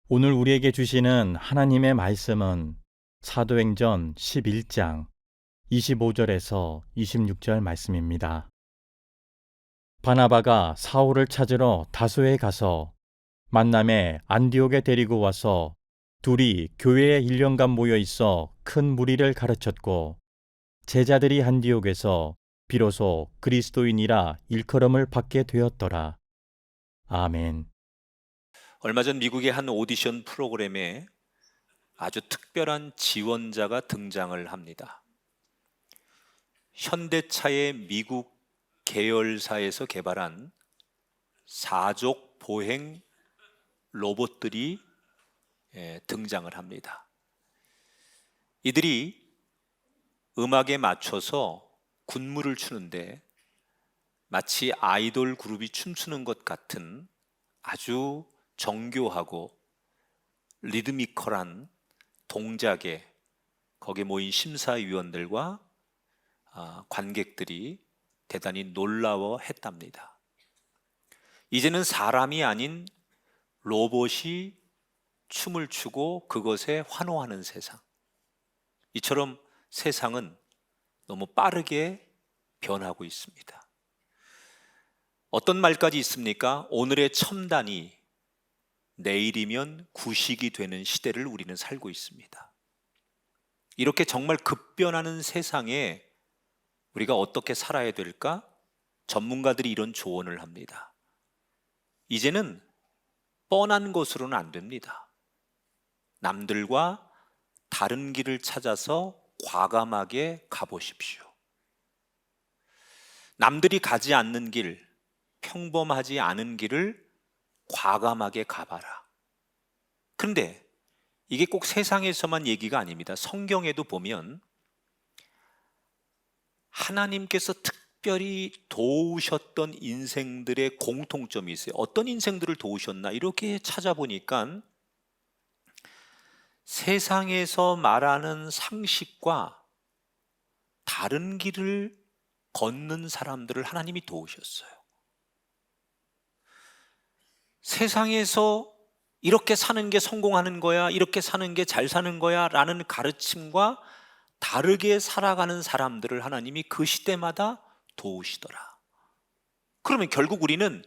오늘 우리에게 주시는 하나님의 말씀은 사도행전 11장 25절에서 26절 말씀입니다. 바나바가 사울을 찾으러 다소에 가서 만남에 안디옥에 데리고 와서 둘이 교회에 1년간 모여 있어 큰 무리를 가르쳤고, 제자들이 안디옥에서 비로소 그리스도인이라 일컬음을 받게 되었더라. 아멘. 얼마 전 미국의 한 오디션 프로그램에 아주 특별한 지원자가 등장을 합니다. 현대차의 미국 계열사에서 개발한 사족 보행 로봇들이 등장을 합니다. 이들이 음악에 맞춰서 군무를 추는데 마치 아이돌 그룹이 춤추는 것 같은 아주 정교하고 리드미컬한 동작에 거기에 모인 심사위원들과 관객들이 대단히 놀라워했답니다. 이제는 사람이 아닌 로봇이 춤을 추고 그것에 환호하는 세상. 이처럼 세상은 너무 빠르게 변하고 있습니다. 어떤 말까지 있습니까? 오늘의 첨단이 내일이면 구식이 되는 시대를 우리는 살고 있습니다. 이렇게 정말 급변하는 세상에 우리가 어떻게 살아야 될까? 전문가들이 이런 조언을 합니다. 이제는 뻔한 것으로는 안 됩니다. 남들과 다른 길을 찾아서 과감하게 가보십시오. 남들이 가지 않는 길, 평범하지 않은 길을 과감하게 가봐라. 그런데 이게 꼭 세상에서만 얘기가 아닙니다. 성경에도 보면 하나님께서 특별히 도우셨던 인생들의 공통점이 있어요. 어떤 인생들을 도우셨나 이렇게 찾아보니까 세상에서 말하는 상식과 다른 길을 걷는 사람들을 하나님이 도우셨어요. 세상에서 이렇게 사는 게 성공하는 거야, 이렇게 사는 게 잘 사는 거야 라는 가르침과 다르게 살아가는 사람들을 하나님이 그 시대마다 도우시더라. 그러면 결국 우리는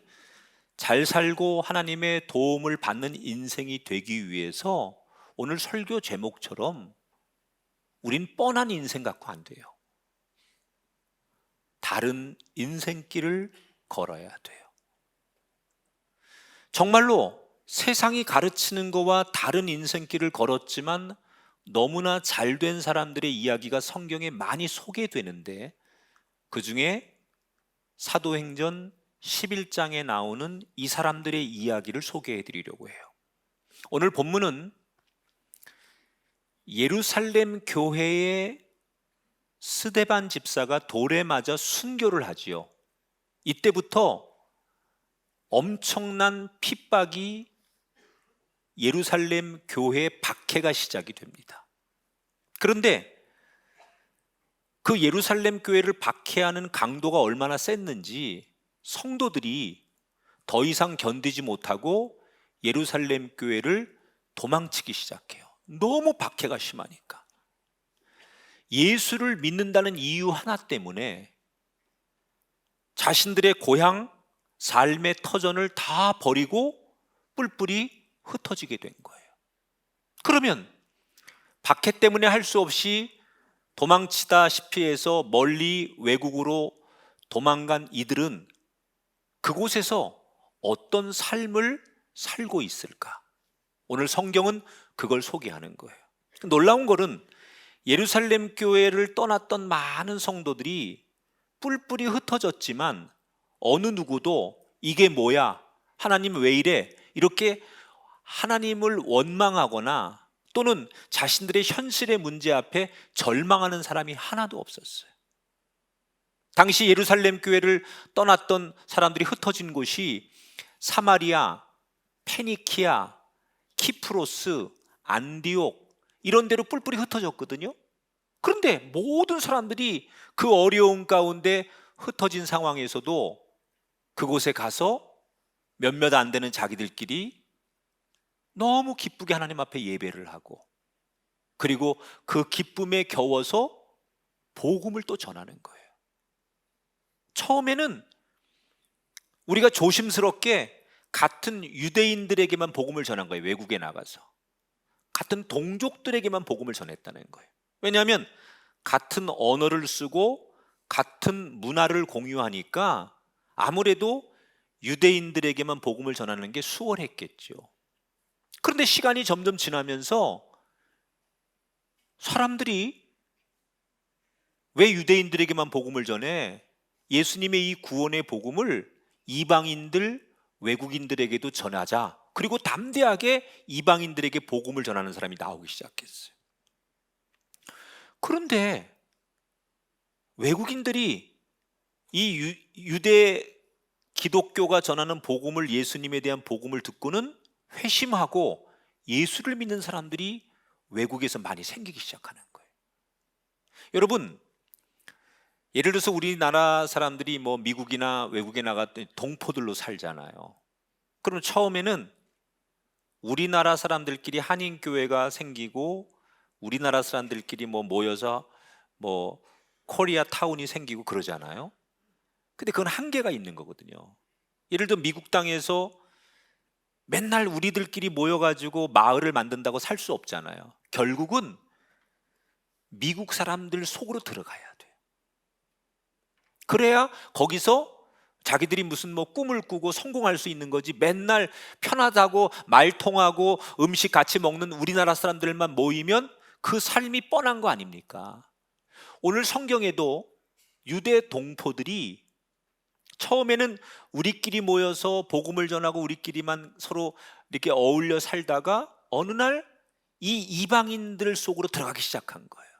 잘 살고 하나님의 도움을 받는 인생이 되기 위해서 오늘 설교 제목처럼 우린 뻔한 인생 갖고 안 돼요. 다른 인생길을 걸어야 돼요. 정말로 세상이 가르치는 거와 다른 인생길을 걸었지만 너무나 잘된 사람들의 이야기가 성경에 많이 소개되는데, 그 중에 사도행전 11장에 나오는 이 사람들의 이야기를 소개해 드리려고 해요. 오늘 본문은 예루살렘 교회의 스데반 집사가 돌에 맞아 순교를 하지요. 이때부터 엄청난 핍박이 예루살렘 교회의 박해가 시작이 됩니다. 그런데 그 예루살렘 교회를 박해하는 강도가 얼마나 셌는지 성도들이 더 이상 견디지 못하고 예루살렘 교회를 도망치기 시작해요. 너무 박해가 심하니까. 예수를 믿는다는 이유 하나 때문에 자신들의 고향, 삶의 터전을 다 버리고 뿔뿔이 흩어지게 된 거예요. 그러면 박해 때문에 할 수 없이 도망치다시피 해서 멀리 외국으로 도망간 이들은 그곳에서 어떤 삶을 살고 있을까? 오늘 성경은 그걸 소개하는 거예요. 놀라운 것은 예루살렘 교회를 떠났던 많은 성도들이 뿔뿔이 흩어졌지만 어느 누구도 이게 뭐야? 하나님 왜 이래? 이렇게 하나님을 원망하거나 또는 자신들의 현실의 문제 앞에 절망하는 사람이 하나도 없었어요. 당시 예루살렘 교회를 떠났던 사람들이 흩어진 곳이 사마리아, 페니키아, 키프로스, 안디옥 이런 데로 뿔뿔이 흩어졌거든요. 그런데 모든 사람들이 그 어려운 가운데 흩어진 상황에서도 그곳에 가서 몇몇 안 되는 자기들끼리 너무 기쁘게 하나님 앞에 예배를 하고, 그리고 그 기쁨에 겨워서 복음을 또 전하는 거예요. 처음에는 우리가 조심스럽게 같은 유대인들에게만 복음을 전한 거예요. 외국에 나가서 같은 동족들에게만 복음을 전했다는 거예요. 왜냐하면 같은 언어를 쓰고 같은 문화를 공유하니까 아무래도 유대인들에게만 복음을 전하는 게 수월했겠죠. 그런데 시간이 점점 지나면서 사람들이 왜 유대인들에게만 복음을 전해? 예수님의 이 구원의 복음을 이방인들, 외국인들에게도 전하자. 그리고 담대하게 이방인들에게 복음을 전하는 사람이 나오기 시작했어요. 그런데 외국인들이 이 유대 기독교가 전하는 복음을, 예수님에 대한 복음을 듣고는 회심하고 예수를 믿는 사람들이 외국에서 많이 생기기 시작하는 거예요. 여러분, 예를 들어서 우리나라 사람들이 뭐 미국이나 외국에 나갔더니 동포들로 살잖아요. 그럼 처음에는 우리나라 사람들끼리 한인교회가 생기고 우리나라 사람들끼리 뭐 모여서 뭐 코리아 타운이 생기고 그러잖아요. 근데 그건 한계가 있는 거거든요. 예를 들어 미국 땅에서 맨날 우리들끼리 모여가지고 마을을 만든다고 살 수 없잖아요. 결국은 미국 사람들 속으로 들어가야 돼요. 그래야 거기서 자기들이 무슨 뭐 꿈을 꾸고 성공할 수 있는 거지, 맨날 편하다고 말 통하고 음식 같이 먹는 우리나라 사람들만 모이면 그 삶이 뻔한 거 아닙니까? 오늘 성경에도 유대 동포들이 처음에는 우리끼리 모여서 복음을 전하고 우리끼리만 서로 이렇게 어울려 살다가 어느 날 이 이방인들 속으로 들어가기 시작한 거예요.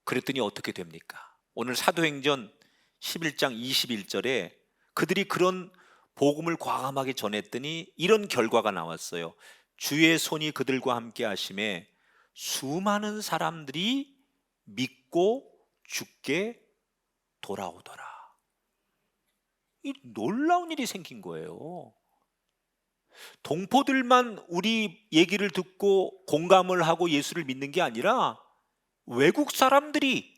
그랬더니 어떻게 됩니까? 오늘 사도행전 11장 21절에 그들이 그런 복음을 과감하게 전했더니 이런 결과가 나왔어요. 주의 손이 그들과 함께 하심에 수많은 사람들이 믿고 죽게 돌아오더라. 이 놀라운 일이 생긴 거예요. 동포들만 우리 얘기를 듣고 공감을 하고 예수를 믿는 게 아니라 외국 사람들이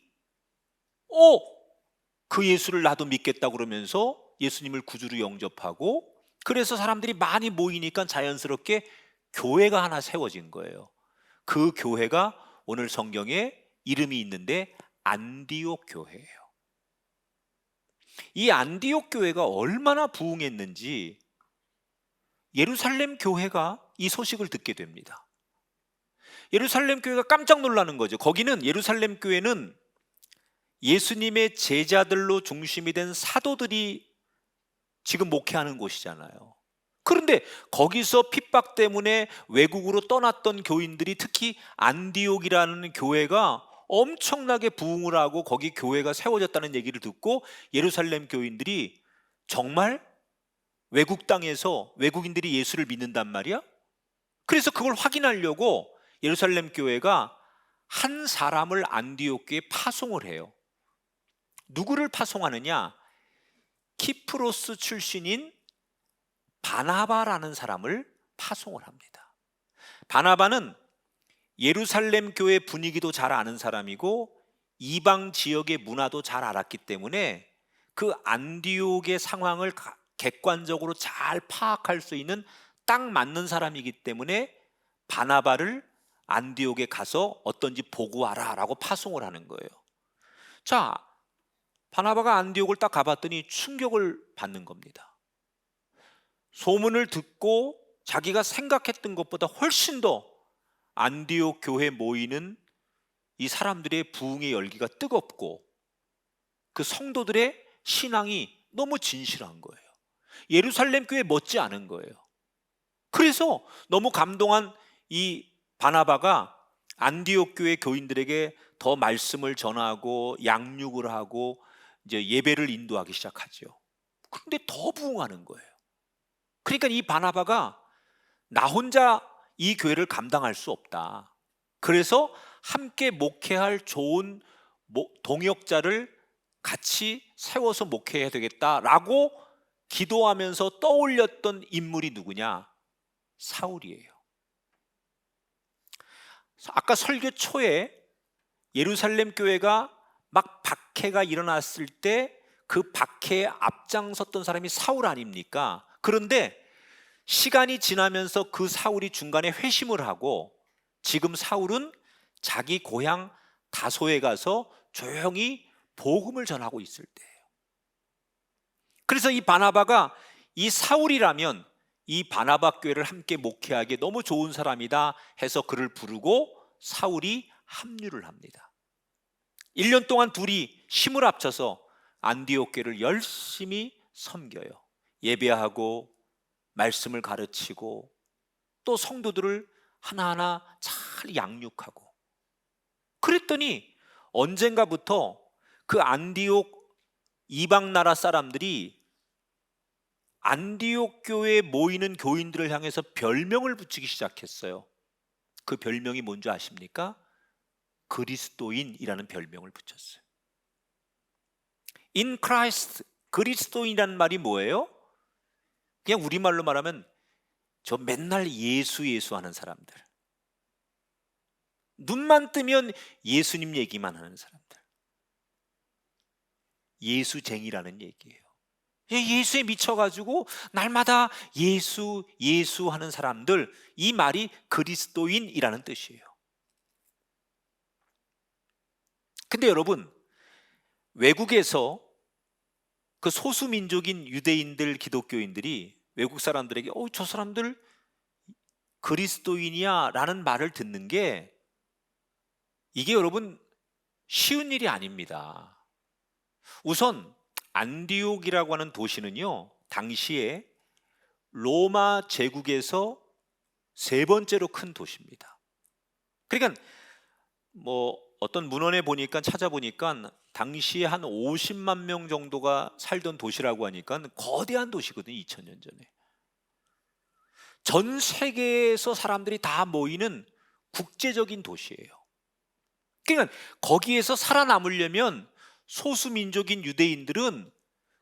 그 예수를 나도 믿겠다 그러면서 예수님을 구주로 영접하고, 그래서 사람들이 많이 모이니까 자연스럽게 교회가 하나 세워진 거예요. 그 교회가 오늘 성경에 이름이 있는데 안디옥 교회예요. 이 안디옥 교회가 얼마나 부흥했는지 예루살렘 교회가 이 소식을 듣게 됩니다. 예루살렘 교회가 깜짝 놀라는 거죠. 거기는, 예루살렘 교회는 예수님의 제자들로 중심이 된 사도들이 지금 목회하는 곳이잖아요. 그런데 거기서 핍박 때문에 외국으로 떠났던 교인들이, 특히 안디옥이라는 교회가 엄청나게 부흥을 하고 거기 교회가 세워졌다는 얘기를 듣고 예루살렘 교인들이 정말 외국 땅에서 외국인들이 예수를 믿는단 말이야? 그래서 그걸 확인하려고 예루살렘 교회가 한 사람을 안디옥 교회에 파송을 해요. 누구를 파송하느냐? 키프로스 출신인 바나바라는 사람을 파송을 합니다. 바나바는 예루살렘 교회 분위기도 잘 아는 사람이고 이방 지역의 문화도 잘 알았기 때문에 그 안디옥의 상황을 객관적으로 잘 파악할 수 있는 딱 맞는 사람이기 때문에 바나바를 안디옥에 가서 어떤지 보고 와라 라고 파송을 하는 거예요. 자, 바나바가 안디옥을 딱 가봤더니 충격을 받는 겁니다. 소문을 듣고 자기가 생각했던 것보다 훨씬 더 안디옥 교회 모이는 이 사람들의 부흥의 열기가 뜨겁고 그 성도들의 신앙이 너무 진실한 거예요. 예루살렘 교회 못지 않은 거예요. 그래서 너무 감동한 이 바나바가 안디옥 교회 교인들에게 더 말씀을 전하고 양육을 하고 이제 예배를 인도하기 시작하죠. 그런데 더 부흥하는 거예요. 그러니까 이 바나바가 나 혼자 이 교회를 감당할 수 없다. 그래서 함께 목회할 좋은 동역자를 같이 세워서 목회해야 되겠다라고 기도하면서 떠올렸던 인물이 누구냐? 사울이에요. 아까 설교 초에 예루살렘 교회가 막 박해가 일어났을 때 그 박해에 앞장섰던 사람이 사울 아닙니까? 그런데 시간이 지나면서 그 사울이 중간에 회심을 하고 지금 사울은 자기 고향 다소에 가서 조용히 복음을 전하고 있을 때예요. 그래서 이 바나바가 이 사울이라면 이 바나바 교회를 함께 목회하기에 너무 좋은 사람이다 해서 그를 부르고 사울이 합류를 합니다. 1년 동안 둘이 힘을 합쳐서 안디옥 교회를 열심히 섬겨요. 예배하고 말씀을 가르치고 또 성도들을 하나하나 잘 양육하고, 그랬더니 언젠가부터 그 안디옥 이방 나라 사람들이 안디옥 교회에 모이는 교인들을 향해서 별명을 붙이기 시작했어요. 그 별명이 뭔지 아십니까? 그리스도인이라는 별명을 붙였어요. In Christ, 그리스도인이라는 말이 뭐예요? 그냥 우리말로 말하면 저 맨날 예수 하는 사람들, 눈만 뜨면 예수님 얘기만 하는 사람들, 예수쟁이라는 얘기예요. 예수에 미쳐가지고 날마다 예수 하는 사람들, 이 말이 그리스도인이라는 뜻이에요. 근데 여러분, 외국에서 그 소수민족인 유대인들, 기독교인들이 외국 사람들에게 저 사람들 그리스도인이야 라는 말을 듣는 게, 이게 여러분 쉬운 일이 아닙니다. 우선 안디옥이라고 하는 도시는요, 당시에 로마 제국에서 세 번째로 큰 도시입니다. 그러니까 어떤 문헌에 보니까, 찾아보니까 당시에 한 50만 명 정도가 살던 도시라고 하니까 거대한 도시거든요. 2000년 전에 전 세계에서 사람들이 다 모이는 국제적인 도시예요. 그러니까 거기에서 살아남으려면 소수민족인 유대인들은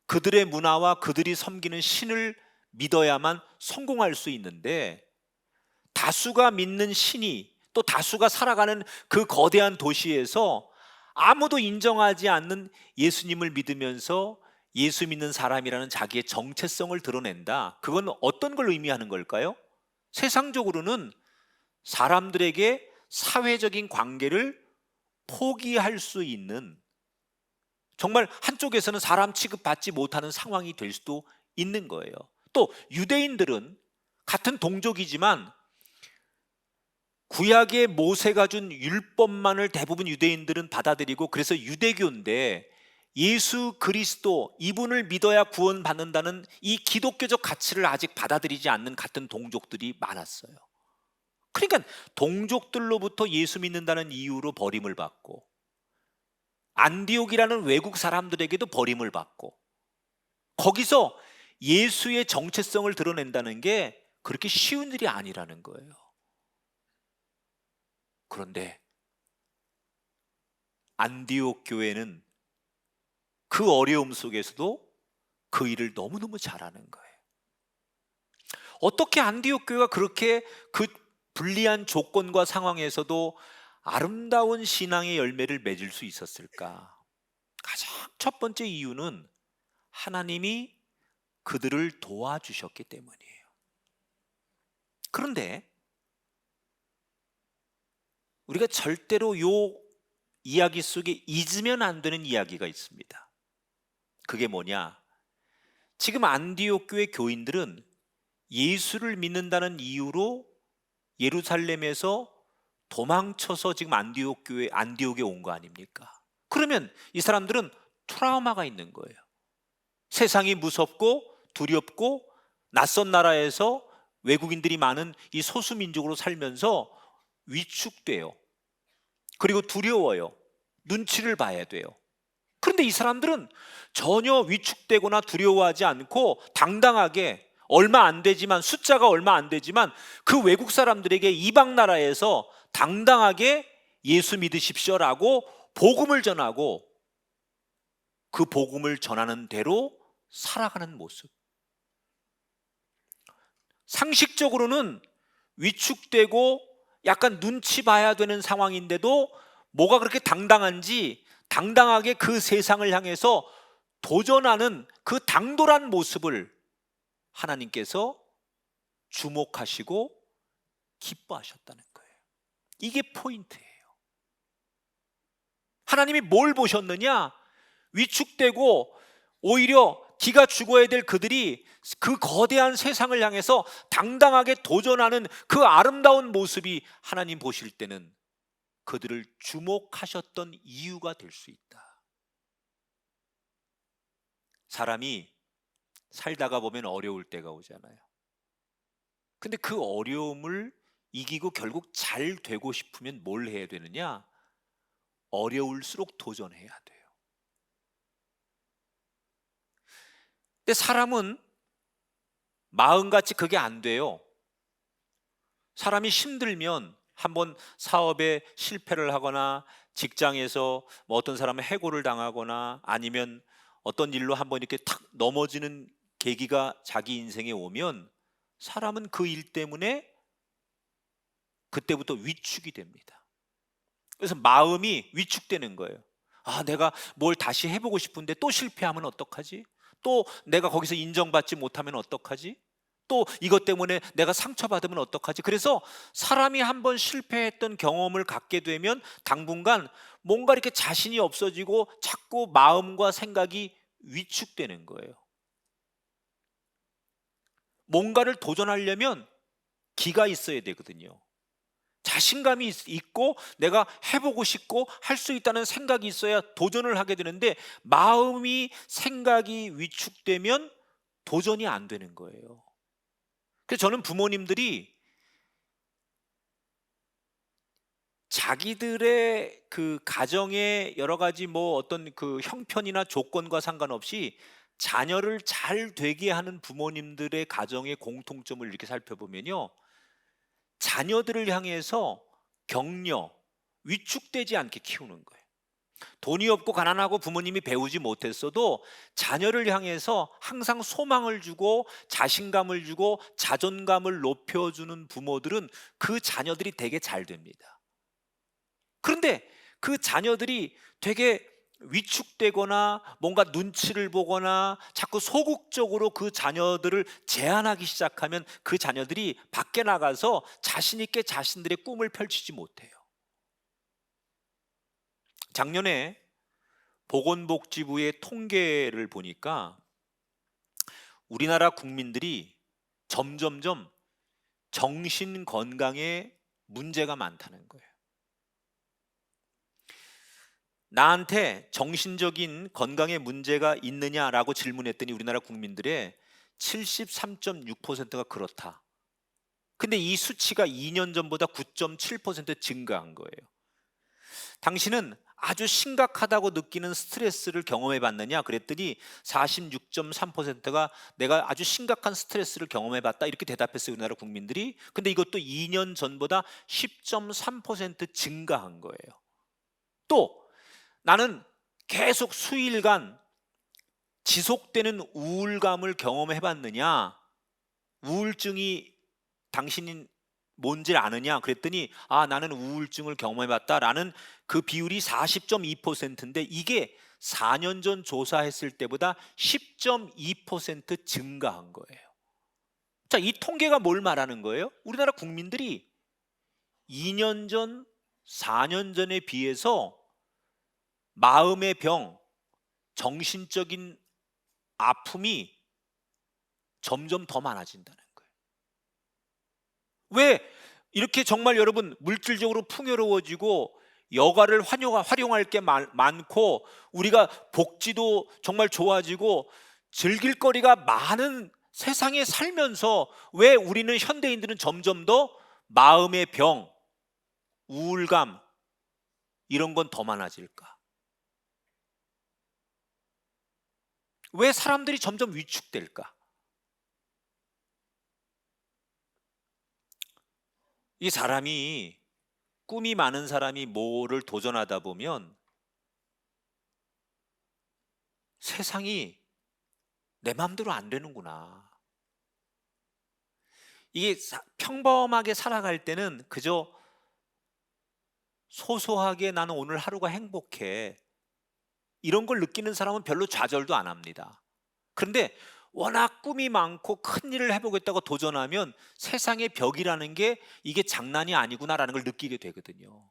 그들의 문화와 그들이 섬기는 신을 믿어야만 성공할 수 있는데, 다수가 믿는 신이, 또 다수가 살아가는 그 거대한 도시에서 아무도 인정하지 않는 예수님을 믿으면서 예수 믿는 사람이라는 자기의 정체성을 드러낸다. 그건 어떤 걸 의미하는 걸까요? 세상적으로는 사람들에게 사회적인 관계를 포기할 수 있는, 정말 한쪽에서는 사람 취급받지 못하는 상황이 될 수도 있는 거예요. 또 유대인들은 같은 동족이지만 구약의 모세가 준 율법만을 대부분 유대인들은 받아들이고, 그래서 유대교인데 예수 그리스도, 이분을 믿어야 구원받는다는 이 기독교적 가치를 아직 받아들이지 않는 같은 동족들이 많았어요. 그러니까 동족들로부터 예수 믿는다는 이유로 버림을 받고, 안디옥이라는 외국 사람들에게도 버림을 받고, 거기서 예수의 정체성을 드러낸다는 게 그렇게 쉬운 일이 아니라는 거예요. 그런데 안디옥 교회는 그 어려움 속에서도 그 일을 너무너무 잘하는 거예요. 어떻게 안디옥 교회가 그렇게 그 불리한 조건과 상황에서도 아름다운 신앙의 열매를 맺을 수 있었을까? 가장 첫 번째 이유는 하나님이 그들을 도와주셨기 때문이에요. 그런데 우리가 절대로 요 이야기 속에 잊으면 안 되는 이야기가 있습니다. 그게 뭐냐? 지금 안디옥 교회 교인들은 예수를 믿는다는 이유로 예루살렘에서 도망쳐서 지금 안디옥에 온 거 아닙니까? 그러면 이 사람들은 트라우마가 있는 거예요. 세상이 무섭고 두렵고 낯선 나라에서 외국인들이 많은 이 소수민족으로 살면서 위축돼요. 그리고 두려워요. 눈치를 봐야 돼요. 그런데 이 사람들은 전혀 위축되거나 두려워하지 않고 당당하게, 얼마 안 되지만, 숫자가 얼마 안 되지만 그 외국 사람들에게 이방 나라에서 당당하게 예수 믿으십시오라고 복음을 전하고, 그 복음을 전하는 대로 살아가는 모습. 상식적으로는 위축되고 약간 눈치 봐야 되는 상황인데도 뭐가 그렇게 당당한지 당당하게 그 세상을 향해서 도전하는 그 당돌한 모습을 하나님께서 주목하시고 기뻐하셨다는 거예요. 이게 포인트예요. 하나님이 뭘 보셨느냐? 위축되고 오히려 기가 죽어야 될 그들이 그 거대한 세상을 향해서 당당하게 도전하는 그 아름다운 모습이 하나님 보실 때는 그들을 주목하셨던 이유가 될 수 있다. 사람이 살다가 보면 어려울 때가 오잖아요. 근데 그 어려움을 이기고 결국 잘 되고 싶으면 뭘 해야 되느냐? 어려울수록 도전해야 돼요. 근데 사람은 마음같이 그게 안 돼요. 사람이 힘들면 한번 사업에 실패를 하거나 직장에서 뭐 어떤 사람은 해고를 당하거나 아니면 어떤 일로 한번 이렇게 탁 넘어지는 계기가 자기 인생에 오면 사람은 그 일 때문에 그때부터 위축이 됩니다. 그래서 마음이 위축되는 거예요. 아, 내가 뭘 다시 해보고 싶은데 또 실패하면 어떡하지? 또 내가 거기서 인정받지 못하면 어떡하지? 또 이것 때문에 내가 상처받으면 어떡하지? 그래서 사람이 한번 실패했던 경험을 갖게 되면 당분간 뭔가 이렇게 자신이 없어지고 자꾸 마음과 생각이 위축되는 거예요. 뭔가를 도전하려면 기가 있어야 되거든요. 자신감이 있고 내가 해보고 싶고 할 수 있다는 생각이 있어야 도전을 하게 되는데 마음이 생각이 위축되면 도전이 안 되는 거예요. 그래서 저는 부모님들이 자기들의 그 가정의 여러 가지 뭐 어떤 그 형편이나 조건과 상관없이 자녀를 잘 되게 하는 부모님들의 가정의 공통점을 이렇게 살펴보면요, 자녀들을 향해서 격려, 위축되지 않게 키우는 거예요. 돈이 없고 가난하고 부모님이 배우지 못했어도 자녀를 향해서 항상 소망을 주고 자신감을 주고 자존감을 높여주는 부모들은 그 자녀들이 되게 잘 됩니다. 그런데 그 자녀들이 되게 위축되거나 뭔가 눈치를 보거나 자꾸 소극적으로 그 자녀들을 제한하기 시작하면 그 자녀들이 밖에 나가서 자신 있게 자신들의 꿈을 펼치지 못해요. 작년에 보건복지부의 통계를 보니까 우리나라 국민들이 점점점 정신 건강에 문제가 많다는 거예요. 나한테 정신적인 건강에 문제가 있느냐라고 질문했더니 우리나라 국민들의 73.6%가 그렇다. 근데 이 수치가 2년 전보다 9.7% 증가한 거예요. 당신은 아주 심각하다고 느끼는 스트레스를 경험해 봤느냐? 그랬더니 46.3%가 내가 아주 심각한 스트레스를 경험해 봤다, 이렇게 대답했어요, 우리나라 국민들이. 근데 이것도 2년 전보다 10.3% 증가한 거예요. 또 나는 계속 수일간 지속되는 우울감을 경험해 봤느냐? 우울증이 당신이 뭔지 아느냐? 그랬더니 아, 나는 우울증을 경험해 봤다라는 그 비율이 40.2%인데 이게 4년 전 조사했을 때보다 10.2% 증가한 거예요. 자, 이 통계가 뭘 말하는 거예요? 우리나라 국민들이 2년 전, 4년 전에 비해서 마음의 병, 정신적인 아픔이 점점 더 많아진다는 거예요. 왜 이렇게 정말 여러분 물질적으로 풍요로워지고 여가를 활용할 게 많고 우리가 복지도 정말 좋아지고 즐길 거리가 많은 세상에 살면서 왜 우리는 현대인들은 점점 더 마음의 병, 우울감 이런 건 더 많아질까? 왜 사람들이 점점 위축될까? 이 사람이 꿈이 많은 사람이 뭐를 도전하다 보면 세상이 내 마음대로 안 되는구나. 이게 평범하게 살아갈 때는 그저 소소하게 나는 오늘 하루가 행복해, 이런 걸 느끼는 사람은 별로 좌절도 안 합니다. 그런데 워낙 꿈이 많고 큰 일을 해보겠다고 도전하면 세상의 벽이라는 게 이게 장난이 아니구나라는 걸 느끼게 되거든요.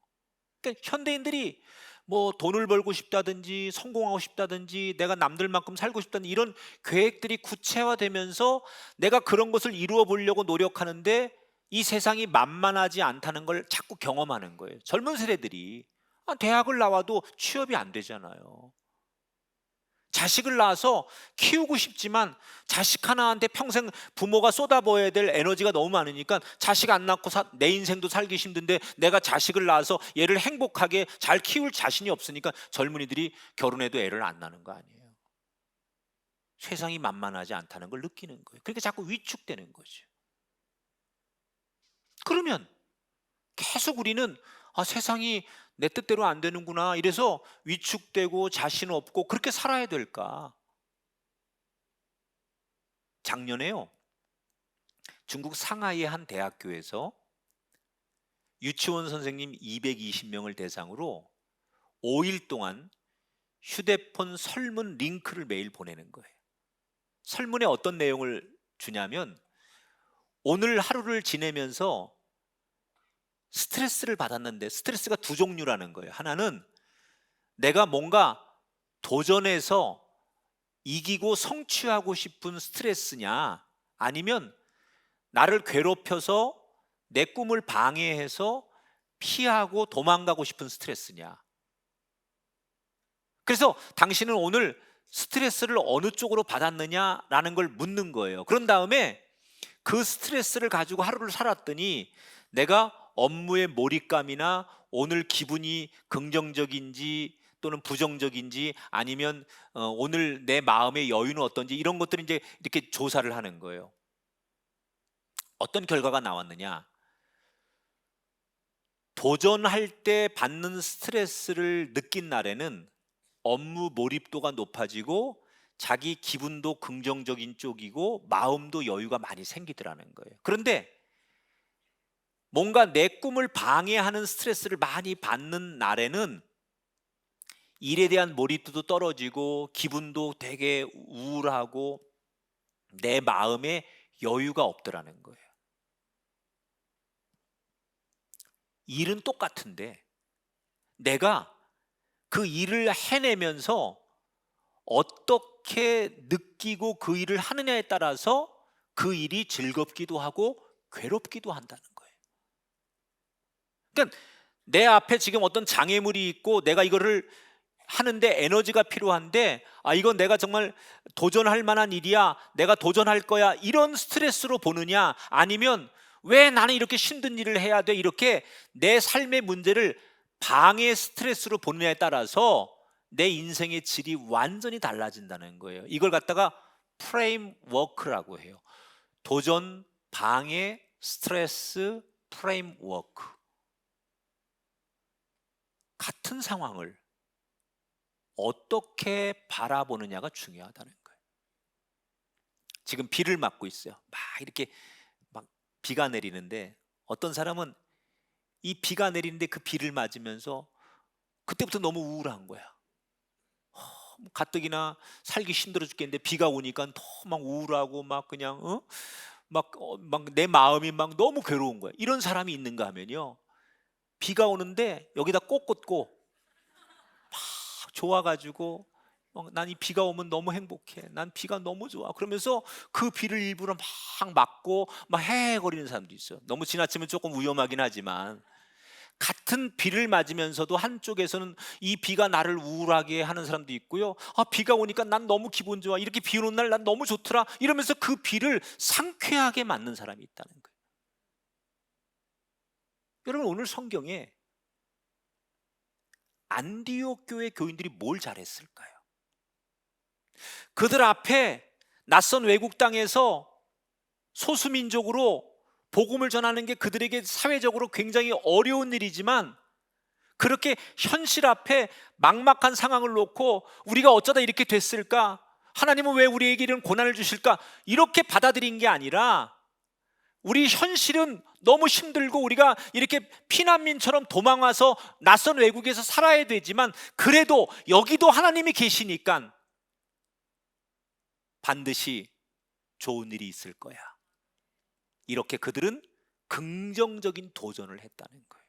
그러니까 현대인들이 뭐 돈을 벌고 싶다든지 성공하고 싶다든지 내가 남들만큼 살고 싶다는 이런 계획들이 구체화되면서 내가 그런 것을 이루어 보려고 노력하는데 이 세상이 만만하지 않다는 걸 자꾸 경험하는 거예요. 젊은 세대들이 대학을 나와도 취업이 안 되잖아요. 자식을 낳아서 키우고 싶지만 자식 하나한테 평생 부모가 쏟아부어야 될 에너지가 너무 많으니까 자식 안 낳고 내 인생도 살기 힘든데 내가 자식을 낳아서 얘를 행복하게 잘 키울 자신이 없으니까 젊은이들이 결혼해도 애를 안 낳는 거 아니에요. 세상이 만만하지 않다는 걸 느끼는 거예요. 그러니까 자꾸 위축되는 거죠. 그러면 계속 우리는 세상이 내 뜻대로 안 되는구나, 이래서 위축되고 자신 없고 그렇게 살아야 될까? 작년에요, 중국 상하이의 한 대학교에서 유치원 선생님 220명을 대상으로 5일 동안 휴대폰 설문 링크를 매일 보내는 거예요. 설문에 어떤 내용을 주냐면 오늘 하루를 지내면서 스트레스를 받았는데, 스트레스가 두 종류라는 거예요. 하나는 내가 뭔가 도전해서 이기고 성취하고 싶은 스트레스냐, 아니면 나를 괴롭혀서 내 꿈을 방해해서 피하고 도망가고 싶은 스트레스냐. 그래서 당신은 오늘 스트레스를 어느 쪽으로 받았느냐라는 걸 묻는 거예요. 그런 다음에 그 스트레스를 가지고 하루를 살았더니 내가 업무의 몰입감이나 오늘 기분이 긍정적인지 또는 부정적인지, 아니면 오늘 내 마음의 여유는 어떤지, 이런 것들을 이제 이렇게 조사를 하는 거예요. 어떤 결과가 나왔느냐? 도전할 때 받는 스트레스를 느낀 날에는 업무 몰입도가 높아지고 자기 기분도 긍정적인 쪽이고 마음도 여유가 많이 생기더라는 거예요. 그런데 뭔가 내 꿈을 방해하는 스트레스를 많이 받는 날에는 일에 대한 몰입도도 떨어지고 기분도 되게 우울하고 내 마음에 여유가 없더라는 거예요. 일은 똑같은데 내가 그 일을 해내면서 어떻게 느끼고 그 일을 하느냐에 따라서 그 일이 즐겁기도 하고 괴롭기도 한다는 거예요. 그러니까 내 앞에 지금 어떤 장애물이 있고 내가 이거를 하는데 에너지가 필요한데 이건 내가 정말 도전할 만한 일이야, 내가 도전할 거야, 이런 스트레스로 보느냐, 아니면 왜 나는 이렇게 힘든 일을 해야 돼, 이렇게 내 삶의 문제를 방해 스트레스로 보느냐에 따라서 내 인생의 질이 완전히 달라진다는 거예요. 이걸 갖다가 프레임워크라고 해요. 도전, 방해, 스트레스, 프레임워크. 같은 상황을 어떻게 바라보느냐가 중요하다는 거예요. 지금 비를 맞고 있어요. 막 이렇게 막 비가 내리는데 어떤 사람은 이 비가 내리는데 그 비를 맞으면서 그때부터 너무 우울한 거야. 가뜩이나 살기 힘들어 죽겠는데 비가 오니까 더 막 우울하고 막 그냥 막 내 마음이 막 너무 괴로운 거야. 이런 사람이 있는가 하면요, 비가 오는데 여기다 꽃 꽂고 막 좋아가지고 난 이 비가 오면 너무 행복해, 난 비가 너무 좋아, 그러면서 그 비를 일부러 막 맞고 막 헤헤거리는 사람도 있어요. 너무 지나치면 조금 위험하긴 하지만, 같은 비를 맞으면서도 한쪽에서는 이 비가 나를 우울하게 하는 사람도 있고요, 비가 오니까 난 너무 기분 좋아, 이렇게 비 오는 날 난 너무 좋더라, 이러면서 그 비를 상쾌하게 맞는 사람이 있다는 거예요. 여러분, 오늘 성경에 안디옥 교회 교인들이 뭘 잘했을까요? 그들 앞에 낯선 외국 땅에서 소수민족으로 복음을 전하는 게 그들에게 사회적으로 굉장히 어려운 일이지만, 그렇게 현실 앞에 막막한 상황을 놓고 우리가 어쩌다 이렇게 됐을까? 하나님은 왜 우리에게 이런 고난을 주실까? 이렇게 받아들인 게 아니라 우리 현실은 너무 힘들고 우리가 이렇게 피난민처럼 도망와서 낯선 외국에서 살아야 되지만 그래도 여기도 하나님이 계시니까 반드시 좋은 일이 있을 거야. 이렇게 그들은 긍정적인 도전을 했다는 거예요.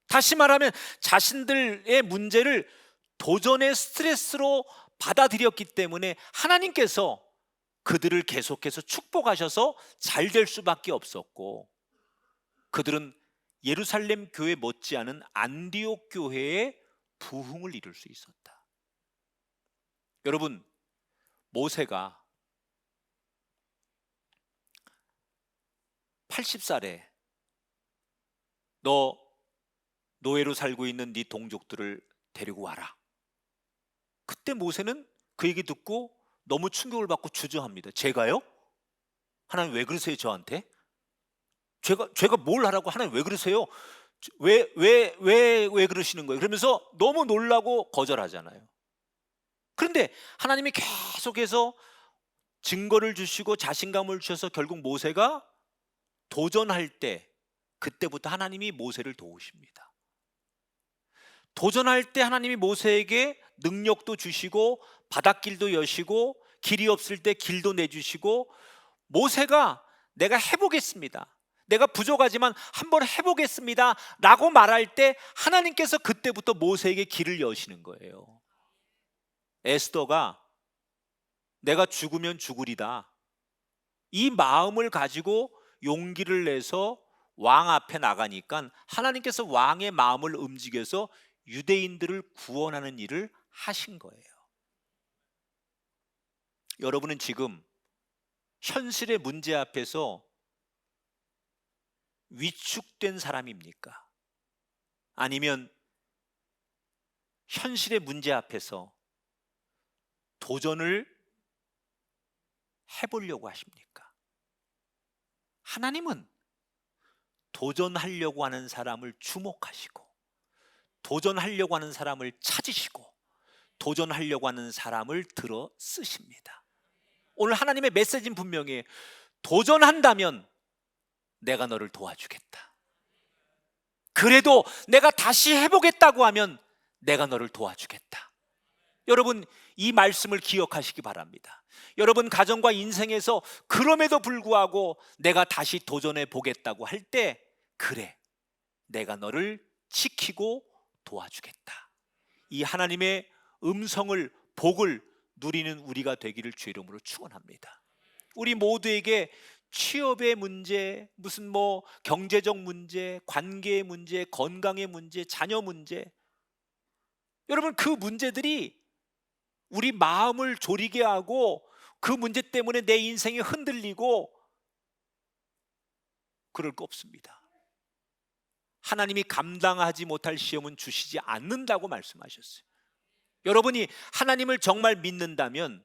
다시 말하면 자신들의 문제를 도전의 스트레스로 받아들였기 때문에 하나님께서 그들을 계속해서 축복하셔서 잘 될 수밖에 없었고, 그들은 예루살렘 교회 못지않은 안디옥 교회의 부흥을 이룰 수 있었다. 여러분, 모세가 80살에 너 노예로 살고 있는 네 동족들을 데리고 와라. 그때 모세는 그 얘기 듣고 너무 충격을 받고 주저합니다. 제가요? 하나님 왜 그러세요 저한테? 제가 뭘 하라고? 하나님 왜 그러세요? 왜 그러시는 거예요? 그러면서 너무 놀라고 거절하잖아요. 그런데 하나님이 계속해서 증거를 주시고 자신감을 주셔서 결국 모세가 도전할 때, 그때부터 하나님이 모세를 도우십니다. 도전할 때 하나님이 모세에게 능력도 주시고 바닷길도 여시고 길이 없을 때 길도 내주시고, 모세가 내가 해보겠습니다, 내가 부족하지만 한번 해보겠습니다 라고 말할 때 하나님께서 그때부터 모세에게 길을 여시는 거예요. 에스더가 내가 죽으면 죽으리다, 이 마음을 가지고 용기를 내서 왕 앞에 나가니까 하나님께서 왕의 마음을 움직여서 유대인들을 구원하는 일을 하신 거예요. 여러분은 지금 현실의 문제 앞에서 위축된 사람입니까? 아니면 현실의 문제 앞에서 도전을 해보려고 하십니까? 하나님은 도전하려고 하는 사람을 주목하시고, 도전하려고 하는 사람을 찾으시고, 도전하려고 하는 사람을 들어 쓰십니다. 오늘 하나님의 메시지는 분명히 도전한다면 내가 너를 도와주겠다. 그래도 내가 다시 해보겠다고 하면 내가 너를 도와주겠다. 여러분, 이 말씀을 기억하시기 바랍니다. 여러분 가정과 인생에서 그럼에도 불구하고 내가 다시 도전해 보겠다고 할 때, 그래, 내가 너를 지키고 도와주겠다, 이 하나님의 음성을, 복을 누리는 우리가 되기를 주의 이름으로 축원합니다. 우리 모두에게 취업의 문제, 무슨 경제적 문제, 관계의 문제, 건강의 문제, 자녀 문제, 여러분 그 문제들이 우리 마음을 졸이게 하고 그 문제 때문에 내 인생이 흔들리고 그럴 거 없습니다. 하나님이 감당하지 못할 시험은 주시지 않는다고 말씀하셨어요. 여러분이 하나님을 정말 믿는다면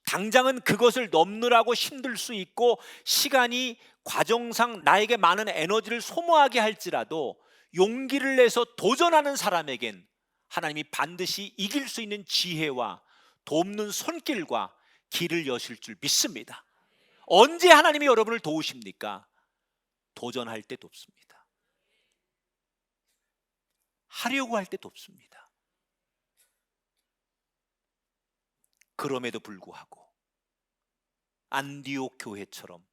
당장은 그것을 넘느라고 힘들 수 있고 시간이 과정상 나에게 많은 에너지를 소모하게 할지라도 용기를 내서 도전하는 사람에겐 하나님이 반드시 이길 수 있는 지혜와 돕는 손길과 길을 여실 줄 믿습니다. 언제 하나님이 여러분을 도우십니까? 도전할 때 돕습니다. 하려고 할 때 돕습니다. 그럼에도 불구하고 안디옥 교회처럼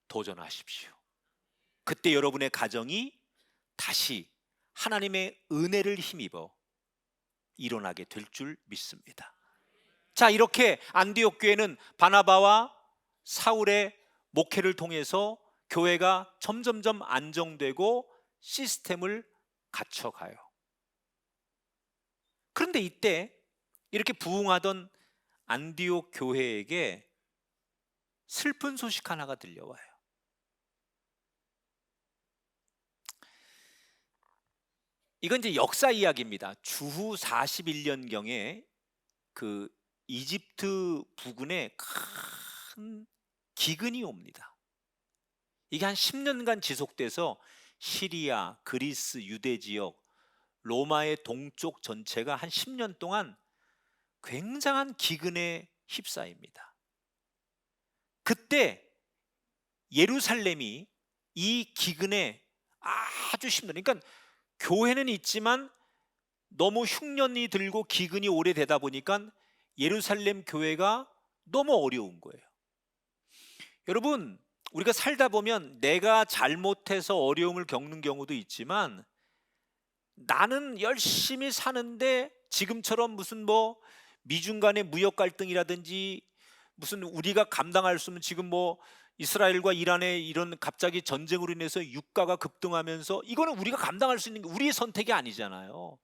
도전하십시오. 그때 여러분의 가정이 다시 하나님의 은혜를 힘입어 일어나게 될 줄 믿습니다. 자, 이렇게 안디옥 교회는 바나바와 사울의 목회를 통해서 교회가 점점점 안정되고 시스템을 갖춰가요. 그런데 이때 이렇게 부흥하던 안디옥 교회에게 슬픈 소식 하나가 들려와요. 이건 이제 역사 이야기입니다. 주후 41년경에 그 이집트 부근에 큰 기근이 옵니다. 이게 한 10년간 지속돼서 시리아, 그리스, 유대 지역, 로마의 동쪽 전체가 한 10년 동안 굉장한 기근에 휩싸입니다. 그때 예루살렘이 이 기근에 아주 힘든, 그러니까 교회는 있지만 너무 흉년이 들고 기근이 오래되다 보니까 예루살렘 교회가 너무 어려운 거예요. 여러분, 우리가 살다 보면 내가 잘못해서 어려움을 겪는 경우도 있지만 나는 열심히 사는데 지금처럼 무슨 뭐 미중 간의 무역 갈등이라든지 무슨 우리가 감당할 수 없는, 지금 뭐 이스라엘과 이란의 이런 갑자기 전쟁으로 인해서 유가가 급등하면서 이거는 우리가 감당할 수 있는 게 우리의 선택이 아니잖아요.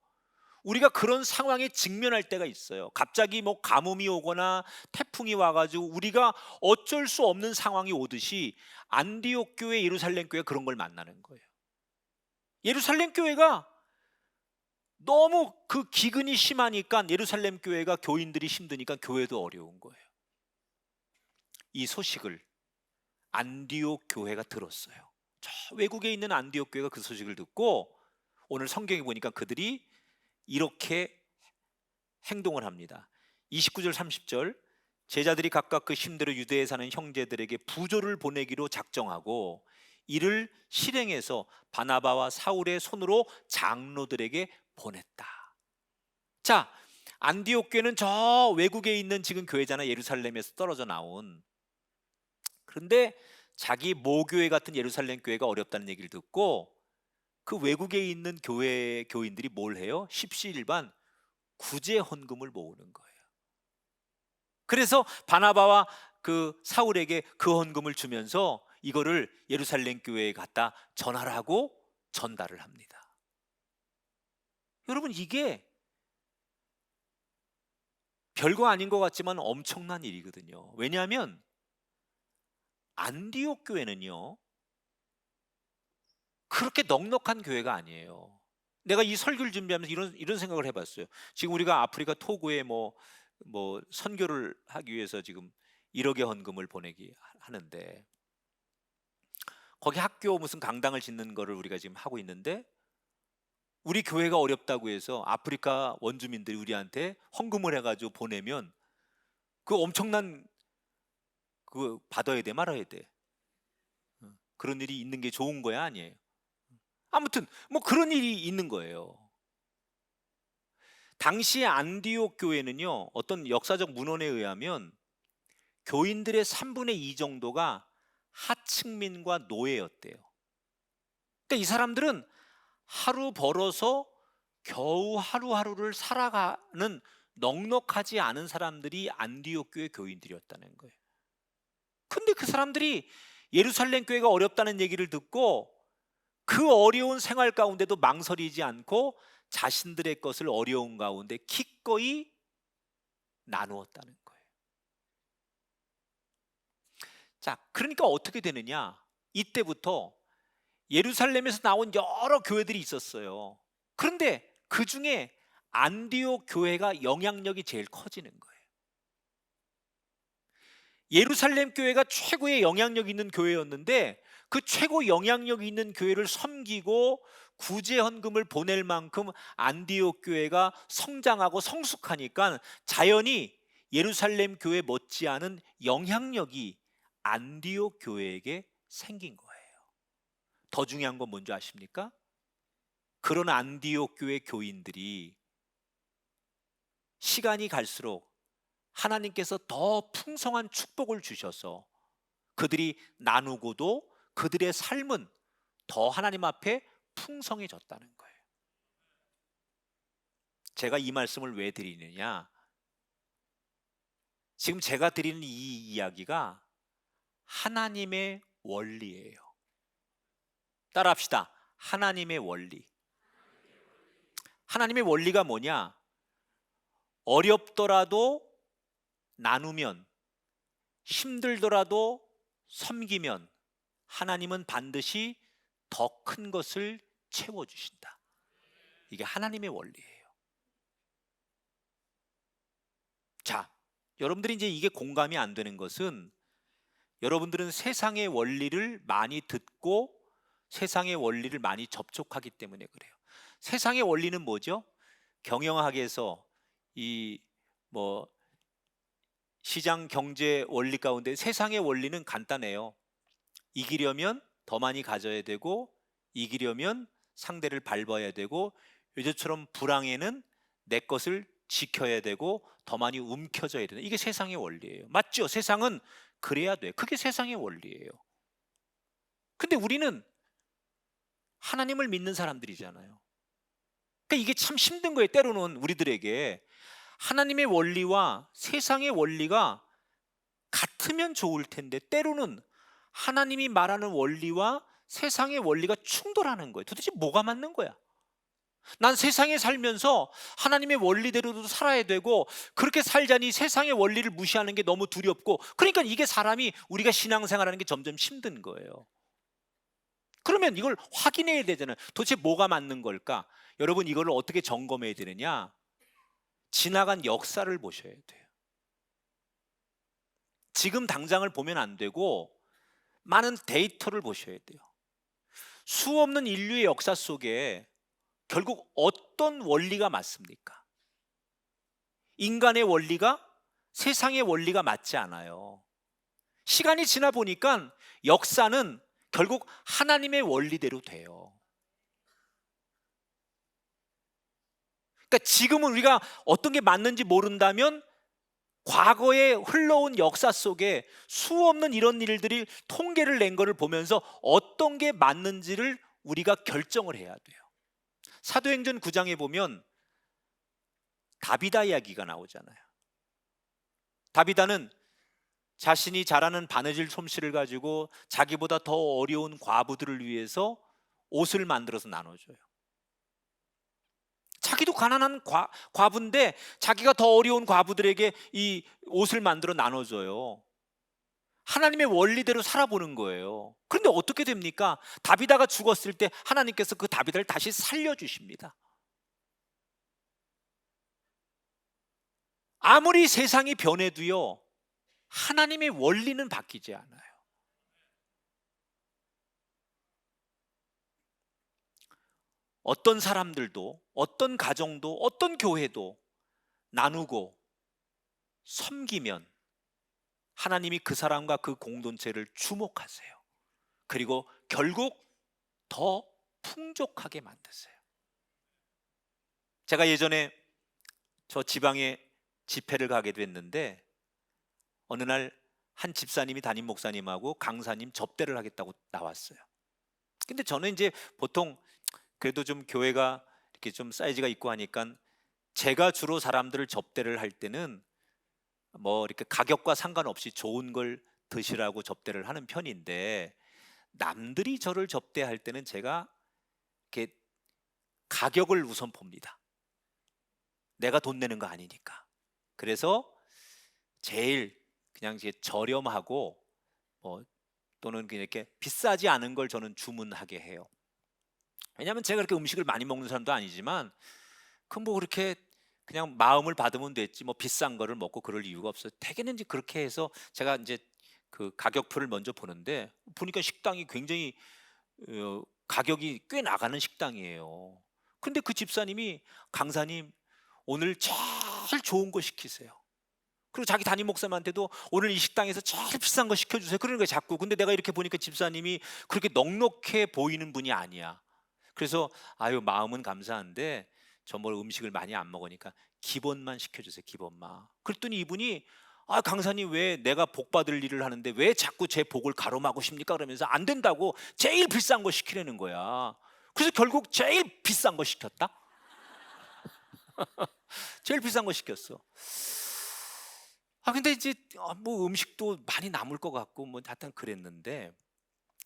우리가 그런 상황에 직면할 때가 있어요. 갑자기 뭐 가뭄이 오거나 태풍이 와가지고 우리가 어쩔 수 없는 상황이 오듯이 안디옥 교회, 예루살렘 교회 그런 걸 만나는 거예요. 예루살렘 교회가 너무 그 기근이 심하니까 예루살렘 교회가 교인들이 힘드니까 교회도 어려운 거예요. 이 소식을 안디옥 교회가 들었어요. 저 외국에 있는 안디옥 교회가 그 소식을 듣고 오늘 성경에 보니까 그들이 이렇게 행동을 합니다. 29절 30절, 제자들이 각각 그 힘대로 유대에 사는 형제들에게 부조를 보내기로 작정하고 이를 실행해서 바나바와 사울의 손으로 장로들에게 보냈다. 자, 안디옥 교회는 저 외국에 있는 지금 교회잖아. 예루살렘에서 떨어져 나온. 그런데 자기 모교회 같은 예루살렘 교회가 어렵다는 얘기를 듣고 그 외국에 있는 교회 교인들이 뭘 해요? 십시일반 구제 헌금을 모으는 거예요. 그래서 바나바와 그 사울에게 그 헌금을 주면서 이거를 예루살렘 교회에 갖다 전하라고 전달을 합니다. 여러분, 이게 별거 아닌 것 같지만 엄청난 일이거든요. 왜냐하면 안디옥 교회는요 그렇게 넉넉한 교회가 아니에요. 내가 이 설교를 준비하면서 이런 생각을 해봤어요. 지금 우리가 아프리카 토고에 뭐 선교를 하기 위해서 지금 1억의 헌금을 보내기 하는데 거기 학교 무슨 강당을 짓는 거를 우리가 지금 하고 있는데 우리 교회가 어렵다고 해서 아프리카 원주민들이 우리한테 헌금을 해가지고 보내면 그 엄청난 그 받아야 돼 말아야 돼. 그런 일이 있는 게 좋은 거야 아니에요? 아무튼 뭐 그런 일이 있는 거예요. 당시 안디옥 교회는요 어떤 역사적 문헌에 의하면 교인들의 3분의 2 정도가 하층민과 노예였대요. 그러니까 이 사람들은 하루 벌어서 겨우 하루하루를 살아가는 넉넉하지 않은 사람들이 안디옥 교회 교인들이었다는 거예요. 근데 그 사람들이 예루살렘 교회가 어렵다는 얘기를 듣고 그 어려운 생활 가운데도 망설이지 않고 자신들의 것을 어려운 가운데 기꺼이 나누었다는 거예요. 자, 그러니까 어떻게 되느냐? 이때부터 예루살렘에서 나온 여러 교회들이 있었어요. 그런데 그 중에 안디옥 교회가 영향력이 제일 커지는 거예요. 예루살렘 교회가 최고의 영향력 있는 교회였는데 그 최고 영향력 있는 교회를 섬기고 구제 헌금을 보낼 만큼 안디옥 교회가 성장하고 성숙하니까 자연히 예루살렘 교회 못지않은 영향력이 안디옥 교회에게 생긴 거예요. 더 중요한 건 뭔지 아십니까? 그런 안디옥 교회 교인들이 시간이 갈수록 하나님께서 더 풍성한 축복을 주셔서 그들이 나누고도 그들의 삶은 더 하나님 앞에 풍성해졌다는 거예요. 제가 이 말씀을 왜 드리느냐? 지금 제가 드리는 이 이야기가 하나님의 원리예요. 따라합시다. 하나님의 원리. 하나님의 원리가 뭐냐? 어렵더라도 나누면, 힘들더라도 섬기면 하나님은 반드시 더 큰 것을 채워주신다. 이게 하나님의 원리예요. 자, 여러분들이 이제 이게 공감이 안 되는 것은 여러분들은 세상의 원리를 많이 듣고 세상의 원리를 많이 접촉하기 때문에 그래요. 세상의 원리는 뭐죠? 경영학에서 이 뭐 시장 경제 원리 가운데 세상의 원리는 간단해요. 이기려면 더 많이 가져야 되고, 이기려면 상대를 밟아야 되고, 요즘처럼 불황에는 내 것을 지켜야 되고 더 많이 움켜져야 되는, 이게 세상의 원리예요. 맞죠? 세상은 그래야 돼. 그게 세상의 원리예요. 근데 우리는 하나님을 믿는 사람들이잖아요. 그러니까 이게 참 힘든 거예요. 때로는 우리들에게 하나님의 원리와 세상의 원리가 같으면 좋을 텐데, 때로는 하나님이 말하는 원리와 세상의 원리가 충돌하는 거예요. 도대체 뭐가 맞는 거야? 난 세상에 살면서 하나님의 원리대로도 살아야 되고, 그렇게 살자니 세상의 원리를 무시하는 게 너무 두렵고, 그러니까 이게 사람이, 우리가 신앙생활하는 게 점점 힘든 거예요. 그러면 이걸 확인해야 되잖아요. 도대체 뭐가 맞는 걸까? 여러분, 이걸 어떻게 점검해야 되느냐? 지나간 역사를 보셔야 돼요. 지금 당장을 보면 안 되고 많은 데이터를 보셔야 돼요. 수없는 인류의 역사 속에 결국 어떤 원리가 맞습니까? 인간의 원리가 세상의 원리가 맞지 않아요. 시간이 지나 보니까 역사는 결국 하나님의 원리대로 돼요. 그러니까 지금은 우리가 어떤 게 맞는지 모른다면, 과거에 흘러온 역사 속에 수없는 이런 일들이 통계를 낸 것을 보면서 어떤 게 맞는지를 우리가 결정을 해야 돼요. 사도행전 9장에 보면 다비다 이야기가 나오잖아요. 다비다는 자신이 잘하는 바느질 솜씨를 가지고 자기보다 더 어려운 과부들을 위해서 옷을 만들어서 나눠줘요. 자기도 가난한 과부인데 자기가 더 어려운 과부들에게 이 옷을 만들어 나눠줘요. 하나님의 원리대로 살아보는 거예요. 그런데 어떻게 됩니까? 다비다가 죽었을 때 하나님께서 그 다비다를 다시 살려주십니다. 아무리 세상이 변해도요, 하나님의 원리는 바뀌지 않아요. 어떤 사람들도, 어떤 가정도, 어떤 교회도 나누고 섬기면 하나님이 그 사람과 그 공동체를 주목하세요. 그리고 결국 더 풍족하게 만드세요. 제가 예전에 저 지방에 집회를 가게 됐는데, 어느 날 한 집사님이 담임 목사님하고 강사님 접대를 하겠다고 나왔어요. 근데 저는 이제 보통 그래도 좀 교회가 이렇게 좀 사이즈가 있고 하니까, 제가 주로 사람들을 접대를 할 때는 뭐 이렇게 가격과 상관없이 좋은 걸 드시라고 접대를 하는 편인데, 남들이 저를 접대할 때는 제가 이렇게 가격을 우선 봅니다. 내가 돈 내는 거 아니니까. 그래서 제일 그냥 이제 저렴하고 또는 이렇게 비싸지 않은 걸 저는 주문하게 해요. 왜냐하면 제가 그렇게 음식을 많이 먹는 사람도 아니지만, 그 뭐 그렇게 그냥 마음을 받으면 됐지 뭐 비싼 거를 먹고 그럴 이유가 없어요. 대개는 이제 그렇게 해서 제가 이제 그 가격표를 먼저 보는데, 보니까 식당이 굉장히 가격이 꽤 나가는 식당이에요. 근데 그 집사님이, 강사님 오늘 제일 좋은 거 시키세요. 그리고 자기 담임 목사님한테도 오늘 이 식당에서 제일 비싼 거 시켜주세요. 그러는 거예요 자꾸. 근데 내가 이렇게 보니까 집사님이 그렇게 넉넉해 보이는 분이 아니야. 그래서 아유, 마음은 감사한데 저 뭐 음식을 많이 안 먹으니까 기본만 시켜주세요. 기본만. 그랬더니 이분이, 아, 강사님 왜 내가 복 받을 일을 하는데 왜 자꾸 제 복을 가로막으십니까? 그러면서 안 된다고 제일 비싼 거 시키려는 거야. 그래서 결국 제일 비싼 거 시켰다. 제일 비싼 거 시켰어. 근데 이제 뭐 음식도 많이 남을 것 같고 뭐 하여튼 그랬는데,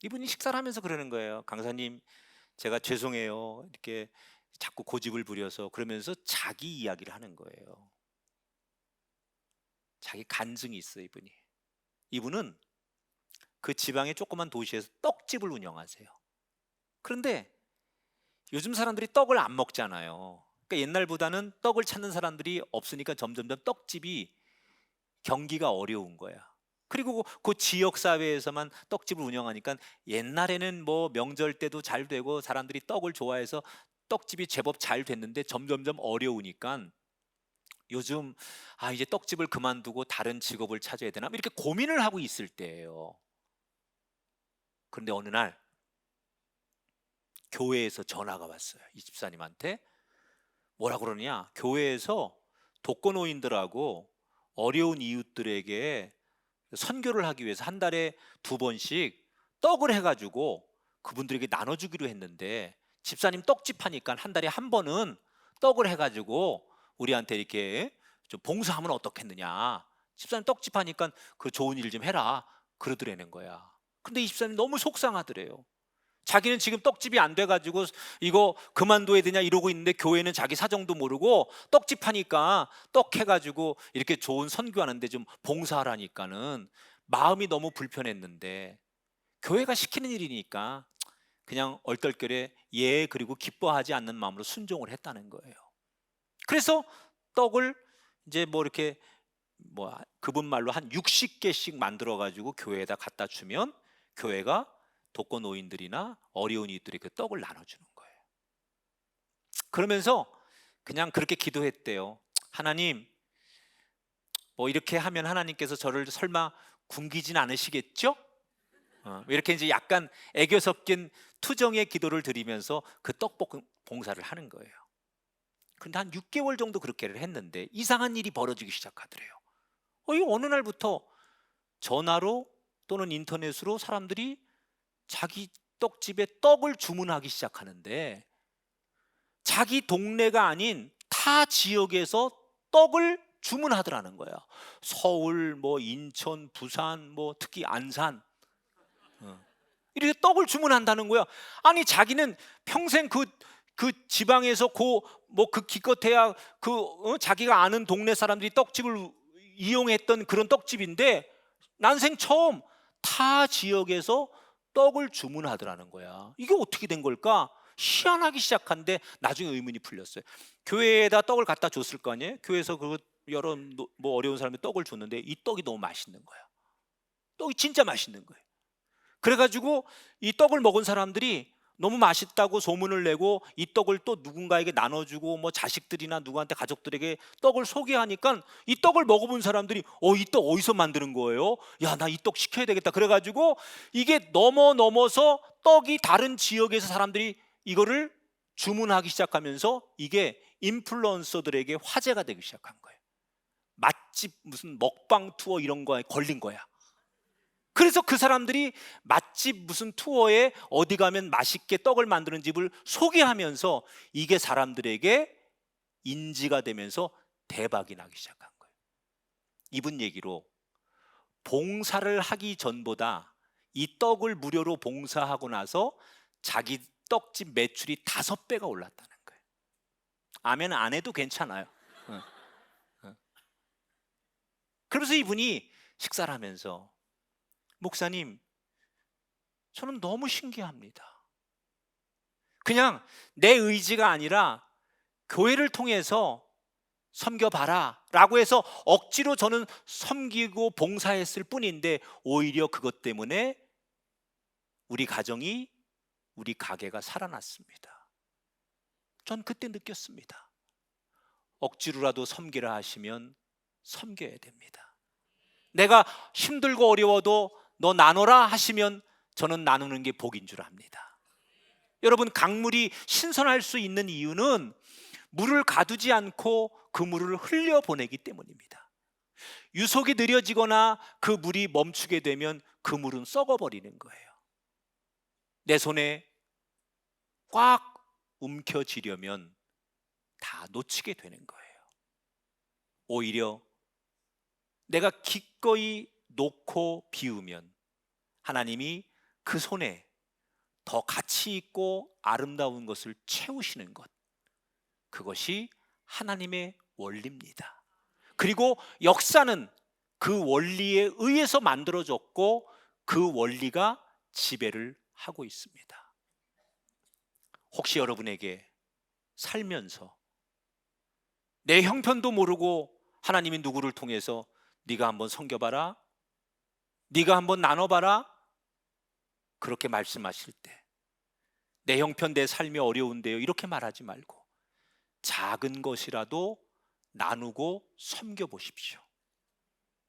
이분이 식사를 하면서 그러는 거예요. 강사님, 제가 죄송해요. 이렇게 자꾸 고집을 부려서. 그러면서 자기 이야기를 하는 거예요. 자기 간증이 있어, 이분이. 이분은 그 지방의 조그만 도시에서 떡집을 운영하세요. 그런데 요즘 사람들이 떡을 안 먹잖아요. 그러니까 옛날보다는 떡을 찾는 사람들이 없으니까 점점점 떡집이 경기가 어려운 거야. 그리고 그 지역 사회에서만 떡집을 운영하니까, 옛날에는 뭐 명절 때도 잘 되고 사람들이 떡을 좋아해서 떡집이 제법 잘 됐는데, 점점점 어려우니까 요즘 이제 떡집을 그만두고 다른 직업을 찾아야 되나 이렇게 고민을 하고 있을 때예요. 그런데 어느 날 교회에서 전화가 왔어요. 이 집사님한테. 뭐라 그러냐, 교회에서 독거노인들하고 어려운 이웃들에게 선교를 하기 위해서 한 달에 2번씩 떡을 해가지고 그분들에게 나눠주기로 했는데, 집사님 떡집 하니까 한 달에 한 번은 떡을 해가지고 우리한테 이렇게 좀 봉사하면 어떻겠느냐, 집사님 떡집 하니까 그 좋은 일 좀 해라 그러더라는 거야. 근데 이 집사님 너무 속상하더래요. 자기는 지금 떡집이 안 돼가지고 이거 그만둬야 되냐 이러고 있는데, 교회는 자기 사정도 모르고 떡집 하니까 떡 해가지고 이렇게 좋은 선교하는데 좀 봉사하라니까는 마음이 너무 불편했는데, 교회가 시키는 일이니까 그냥 얼떨결에 예 그리고 기뻐하지 않는 마음으로 순종을 했다는 거예요. 그래서 떡을 이제 뭐 이렇게 뭐 그분 말로 한 60개씩 만들어 가지고 교회에다 갖다 주면 교회가 독거노인들이나 어려운 이들에게 그 떡을 나눠주는 거예요. 그러면서 그냥 그렇게 기도했대요. 하나님, 뭐 이렇게 하면 하나님께서 저를 설마 굶기진 않으시겠죠? 이렇게 이제 약간 애교 섞인 투정의 기도를 드리면서 그 떡볶이 봉사를 하는 거예요. 근데 한 6개월 정도 그렇게를 했는데 이상한 일이 벌어지기 시작하더래요. 이 어느 날부터 전화로 또는 인터넷으로 사람들이 자기 떡집에 떡을 주문하기 시작하는데, 자기 동네가 아닌 타 지역에서 떡을 주문하더라는 거야. 서울, 뭐 인천, 부산, 뭐 특히 안산, 이렇게 떡을 주문한다는 거야. 아니 자기는 평생 그 지방에서 그 기껏해야 자기가 아는 동네 사람들이 떡집을 이용했던 그런 떡집인데, 난생 처음 타 지역에서 떡을 주문하더라는 거야. 이게 어떻게 된 걸까? 희한하기 시작한데 나중에 의문이 풀렸어요. 교회에다 떡을 갖다 줬을 거 아니에요? 교회에서 여러 뭐 어려운 사람이 떡을 줬는데 이 떡이 너무 맛있는 거야. 떡이 진짜 맛있는 거예요. 그래가지고 이 떡을 먹은 사람들이 너무 맛있다고 소문을 내고 이 떡을 또 누군가에게 나눠주고 뭐 자식들이나 누구한테 가족들에게 떡을 소개하니까 이 떡을 먹어본 사람들이 이 떡 어디서 만드는 거예요? 야, 나 이 떡 시켜야 되겠다. 그래가지고 이게 넘어서 떡이 다른 지역에서 사람들이 이거를 주문하기 시작하면서 이게 인플루언서들에게 화제가 되기 시작한 거예요. 맛집 무슨 먹방 투어 이런 거에 걸린 거야. 그래서 그 사람들이 맛집 무슨 투어에 어디 가면 맛있게 떡을 만드는 집을 소개하면서 이게 사람들에게 인지가 되면서 대박이 나기 시작한 거예요. 이분 얘기로 봉사를 하기 전보다 이 떡을 무료로 봉사하고 나서 자기 떡집 매출이 5배가 올랐다는 거예요. 아멘 안 해도 괜찮아요. 그러면서 이분이 식사를 하면서, 목사님, 저는 너무 신기합니다. 그냥 내 의지가 아니라 교회를 통해서 섬겨봐라 라고 해서 억지로 저는 섬기고 봉사했을 뿐인데 오히려 그것 때문에 우리 가정이, 우리 가게가 살아났습니다. 전 그때 느꼈습니다. 억지로라도 섬기라 하시면 섬겨야 됩니다. 내가 힘들고 어려워도 너 나눠라 하시면 저는 나누는 게 복인 줄 압니다. 여러분, 강물이 신선할 수 있는 이유는 물을 가두지 않고 그 물을 흘려보내기 때문입니다. 유속이 느려지거나 그 물이 멈추게 되면 그 물은 썩어버리는 거예요. 내 손에 꽉 움켜쥐려면 다 놓치게 되는 거예요. 오히려 내가 기꺼이 놓고 비우면 하나님이 그 손에 더 가치 있고 아름다운 것을 채우시는 것, 그것이 하나님의 원리입니다. 그리고 역사는 그 원리에 의해서 만들어졌고 그 원리가 지배를 하고 있습니다. 혹시 여러분에게 살면서 내 형편도 모르고 하나님이 누구를 통해서 네가 한번 섬겨봐라, 네가 한번 나눠봐라 그렇게 말씀하실 때, 내 형편 내 삶이 어려운데요 이렇게 말하지 말고 작은 것이라도 나누고 섬겨보십시오.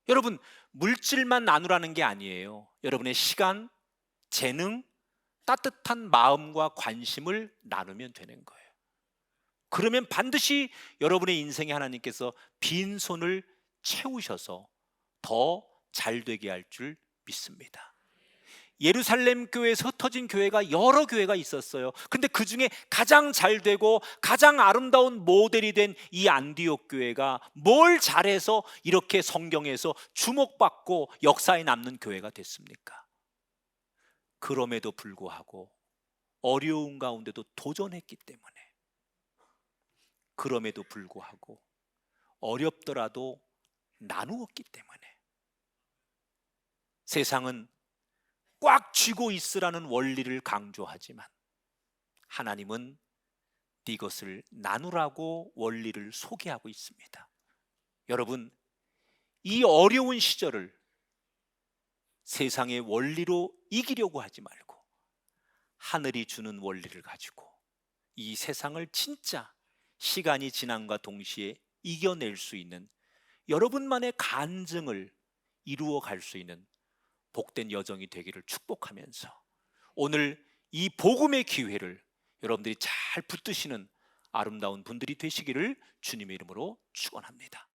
여러분, 물질만 나누라는 게 아니에요. 여러분의 시간, 재능, 따뜻한 마음과 관심을 나누면 되는 거예요. 그러면 반드시 여러분의 인생에 하나님께서 빈손을 채우셔서 더 잘되게 할 줄 믿습니다. 예루살렘 교회에서 흩어진 교회가 여러 교회가 있었어요. 근데 그 중에 가장 잘되고 가장 아름다운 모델이 된 이 안디옥 교회가 뭘 잘해서 이렇게 성경에서 주목받고 역사에 남는 교회가 됐습니까? 그럼에도 불구하고 어려운 가운데도 도전했기 때문에, 그럼에도 불구하고 어렵더라도 나누었기 때문에, 세상은 꽉 쥐고 있으라는 원리를 강조하지만 하나님은 이것을 나누라고 원리를 소개하고 있습니다. 여러분, 이 어려운 시절을 세상의 원리로 이기려고 하지 말고 하늘이 주는 원리를 가지고 이 세상을 진짜 시간이 지남과 동시에 이겨낼 수 있는 여러분만의 간증을 이루어 갈 수 있는 복된 여정이 되기를 축복하면서 오늘 이 복음의 기회를 여러분들이 잘 붙드시는 아름다운 분들이 되시기를 주님의 이름으로 축원합니다.